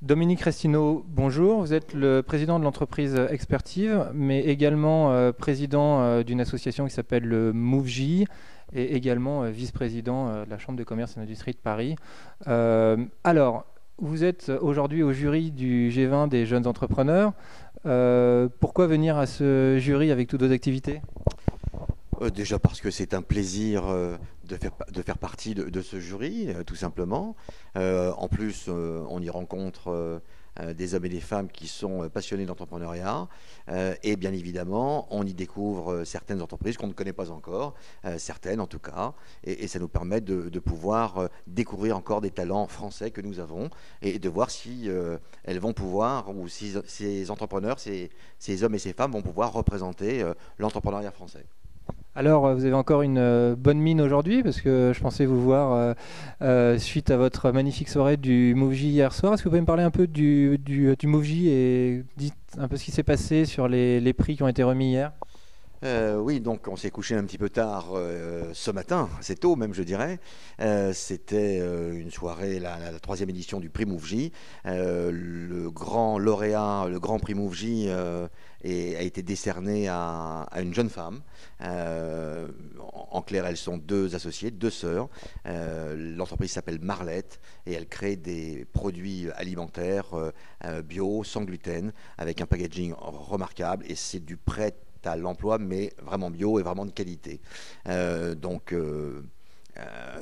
Dominique Restineau, bonjour. Vous êtes le président de l'entreprise Expertive, mais également président d'une association qui s'appelle le MoveJ et également vice-président de la Chambre de commerce et d'industrie de Paris. Alors, vous êtes aujourd'hui au jury du G20 des jeunes entrepreneurs. Pourquoi venir à ce jury avec toutes vos activités ? Déjà parce que c'est un plaisir de faire partie de ce jury, tout simplement. En plus, on y rencontre des hommes et des femmes qui sont passionnés d'entrepreneuriat. Et bien évidemment, on y découvre certaines entreprises qu'on ne connaît pas encore, certaines en tout cas. Et ça nous permet de pouvoir découvrir encore des talents français que nous avons et de voir si elles vont pouvoir, ou si ces entrepreneurs, ces hommes et ces femmes vont pouvoir représenter l'entrepreneuriat français. Alors, vous avez encore une bonne mine aujourd'hui, parce que je pensais vous voir suite à votre magnifique soirée du MoveJ hier soir. Est-ce que vous pouvez me parler un peu du MoveJ et dites un peu ce qui s'est passé sur les prix qui ont été remis hier ? Oui, donc on s'est couché un petit peu tard ce matin, assez tôt même je dirais. C'était une soirée, la troisième édition du prix MoveJ. Le grand lauréat, le grand prix MoveJ a été décerné à une jeune femme. En clair, elles sont deux associées, deux sœurs. L'entreprise s'appelle Marlette et elle crée des produits alimentaires bio, sans gluten, avec un packaging remarquable, et c'est du prêt à l'emploi, mais vraiment bio et vraiment de qualité.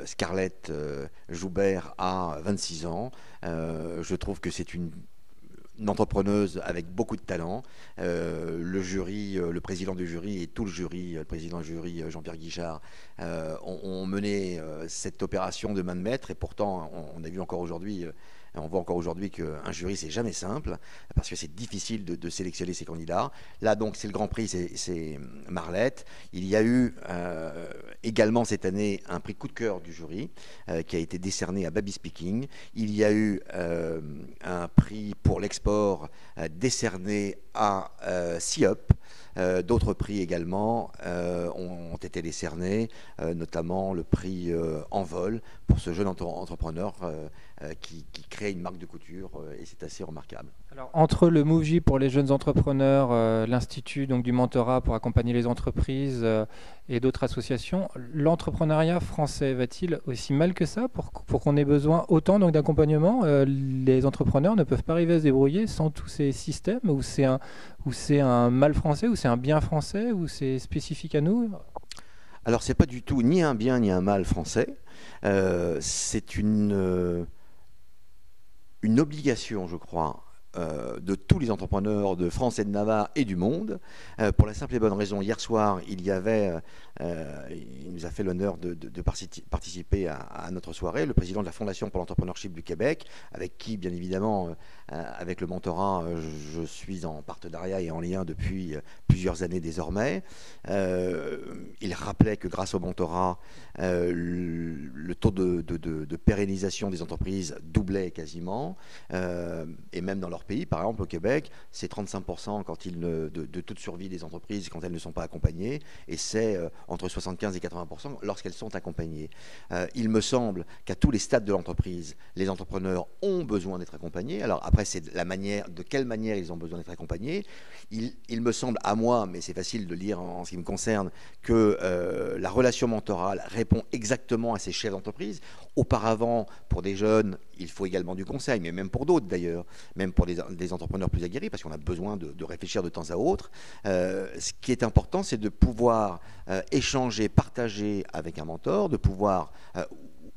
Scarlett Joubert a 26 ans. Je trouve que c'est une entrepreneuse avec beaucoup de talent. Le jury, le président du jury et tout le jury, le président du jury Jean-Pierre Guichard, ont mené cette opération de main de maître, et pourtant on a vu encore aujourd'hui. On voit encore aujourd'hui qu'un jury, c'est jamais simple, parce que c'est difficile de sélectionner ces candidats. Là, donc, c'est le Grand Prix, c'est Marlette. Il y a eu également cette année un prix coup de cœur du jury qui a été décerné à Baby Speaking. Il y a eu un prix pour l'export décerné à SeeUp. D'autres prix également ont été décernés, notamment le prix Envol pour ce jeune entrepreneur qui crée une marque de couture, et c'est assez remarquable. Alors, entre le MoveJ pour les jeunes entrepreneurs, l'Institut donc, du mentorat pour accompagner les entreprises et d'autres associations, l'entrepreneuriat français va-t-il aussi mal que ça pour qu'on ait besoin autant donc, d'accompagnement Les entrepreneurs ne peuvent pas arriver à se débrouiller sans tous ces systèmes, ou c'est un mal français, ou c'est un bien français, ou c'est spécifique à nous ? Alors, c'est pas du tout ni un bien ni un mal français. C'est une obligation, je crois, de tous les entrepreneurs de France et de Navarre et du monde, pour la simple et bonne raison. Hier soir, il nous a fait l'honneur de participer à notre soirée, le président de la Fondation pour l'entrepreneurship du Québec, avec qui, bien évidemment, avec le mentorat, je suis en partenariat et en lien depuis plusieurs années désormais. Il rappelait que grâce au mentorat, le taux de pérennisation des entreprises doublait quasiment, et même dans leur pays, par exemple au Québec, c'est 35% de toute survie des entreprises quand elles ne sont pas accompagnées, et c'est entre 75 et 80% lorsqu'elles sont accompagnées. Il me semble qu'à tous les stades de l'entreprise, les entrepreneurs ont besoin d'être accompagnés. Alors après, c'est de quelle manière ils ont besoin d'être accompagnés. Il me semble à moi, mais c'est facile de lire en ce qui me concerne, que la relation mentorale répond exactement à ces chefs d'entreprise. Auparavant, pour des jeunes, il faut également du conseil, mais même pour d'autres d'ailleurs, même pour des entrepreneurs plus aguerris, parce qu'on a besoin de réfléchir de temps à autre. Ce qui est important, c'est de pouvoir échanger, partager avec un mentor, de pouvoir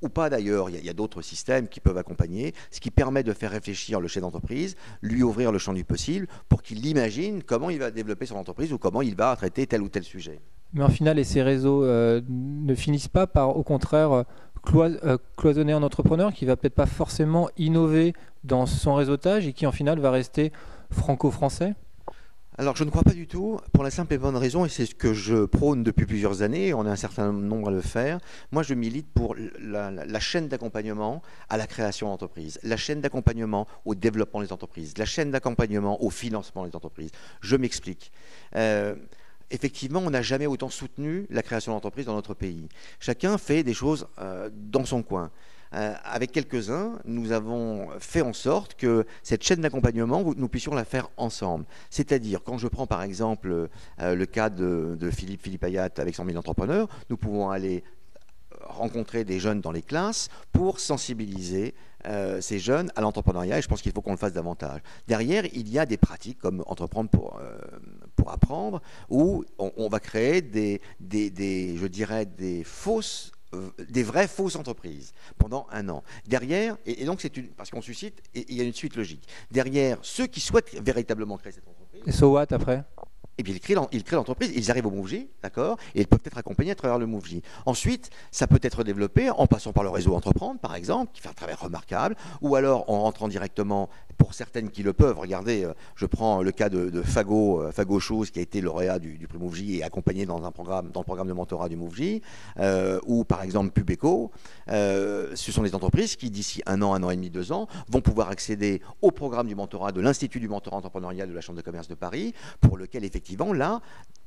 ou pas d'ailleurs, il y a d'autres systèmes qui peuvent accompagner, ce qui permet de faire réfléchir le chef d'entreprise, lui ouvrir le champ du possible pour qu'il imagine comment il va développer son entreprise ou comment il va traiter tel ou tel sujet. Mais en final, et ces réseaux ne finissent pas par, au contraire, cloisonner un entrepreneur qui va peut-être pas forcément innover dans son réseautage et qui en final va rester franco-français ? Alors je ne crois pas du tout, pour la simple et bonne raison, et c'est ce que je prône depuis plusieurs années, et on est un certain nombre à le faire. Moi je milite pour la chaîne d'accompagnement à la création d'entreprises, la chaîne d'accompagnement au développement des entreprises, la chaîne d'accompagnement au financement des entreprises. Je m'explique. Effectivement, on n'a jamais autant soutenu la création d'entreprises dans notre pays. Chacun fait des choses dans son coin. avec quelques-uns, nous avons fait en sorte que cette chaîne d'accompagnement, nous puissions la faire ensemble. C'est-à-dire, quand je prends par exemple le cas de Philippe Ayat avec 100 000 entrepreneurs, nous pouvons aller rencontrer des jeunes dans les classes pour sensibiliser ces jeunes à l'entrepreneuriat, et je pense qu'il faut qu'on le fasse davantage. Derrière, il y a des pratiques comme entreprendre pour apprendre, où on va créer je dirais des vraies fausses entreprises pendant un an. Derrière, et donc parce qu'on suscite, et il y a une suite logique. Derrière, ceux qui souhaitent véritablement créer cette entreprise. Et so what après? Et puis ils créent l'entreprise, ils arrivent au MoveJ, d'accord, et ils peuvent être accompagnés à travers le MoveJ. Ensuite, ça peut être développé en passant par le réseau Entreprendre, par exemple, qui fait un travail remarquable, ou alors en rentrant directement, pour certaines qui le peuvent. Regardez, je prends le cas de Fago Chose, qui a été lauréat du prix MoveJ et accompagné dans le programme de mentorat du MoveJ, ou par exemple Pubeco. Ce sont des entreprises qui, d'ici un an et demi, 2 ans, vont pouvoir accéder au programme du mentorat de l'Institut du mentorat entrepreneurial de la Chambre de commerce de Paris, pour lequel, effectivement, là,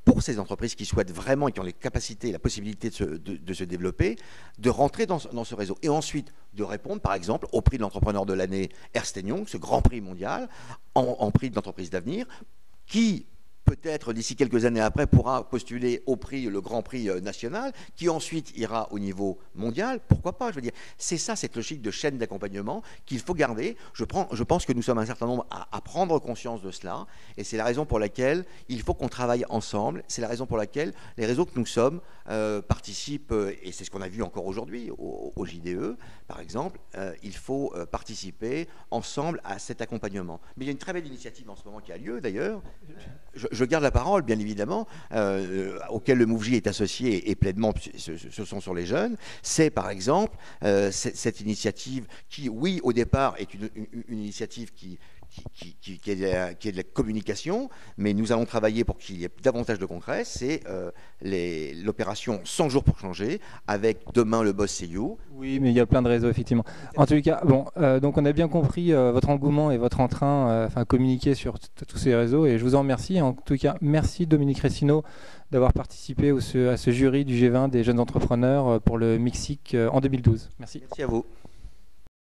pour ces entreprises qui souhaitent vraiment et qui ont les capacités, la possibilité de se développer, de rentrer dans ce réseau. Et ensuite, de répondre, par exemple, au prix de l'entrepreneur de l'année Ernst & Young, ce grand prix mondial, en prix de l'entreprise d'avenir, qui peut-être d'ici quelques années après pourra postuler au prix, le grand prix national, qui ensuite ira au niveau mondial. Pourquoi pas? Je veux dire, c'est ça, cette logique de chaîne d'accompagnement qu'il faut garder. Je pense que nous sommes un certain nombre à prendre conscience de cela, et c'est la raison pour laquelle il faut qu'on travaille ensemble. C'est la raison pour laquelle les réseaux que nous sommes participent, et c'est ce qu'on a vu encore aujourd'hui au JDE, par exemple. Il faut participer ensemble à cet accompagnement. Mais il y a une très belle initiative en ce moment qui a lieu, d'ailleurs. Je garde la parole, bien évidemment, auquel le MoveJ est associé, et pleinement, ce sont sur les jeunes. C'est, par exemple, cette initiative qui, oui, au départ, est une initiative qui est de la communication, mais nous allons travailler pour qu'il y ait davantage de concret. C'est l'opération 100 jours pour changer, avec demain le boss c'est you. Oui, mais il y a plein de réseaux, effectivement. En tout cas, bon, donc on a bien compris votre engouement et votre entrain à communiquer sur tous ces réseaux, et je vous en remercie. En tout cas, merci Dominique Ressino d'avoir participé à ce jury du G20 des jeunes entrepreneurs pour le Mexique en 2012. Merci. Merci à vous.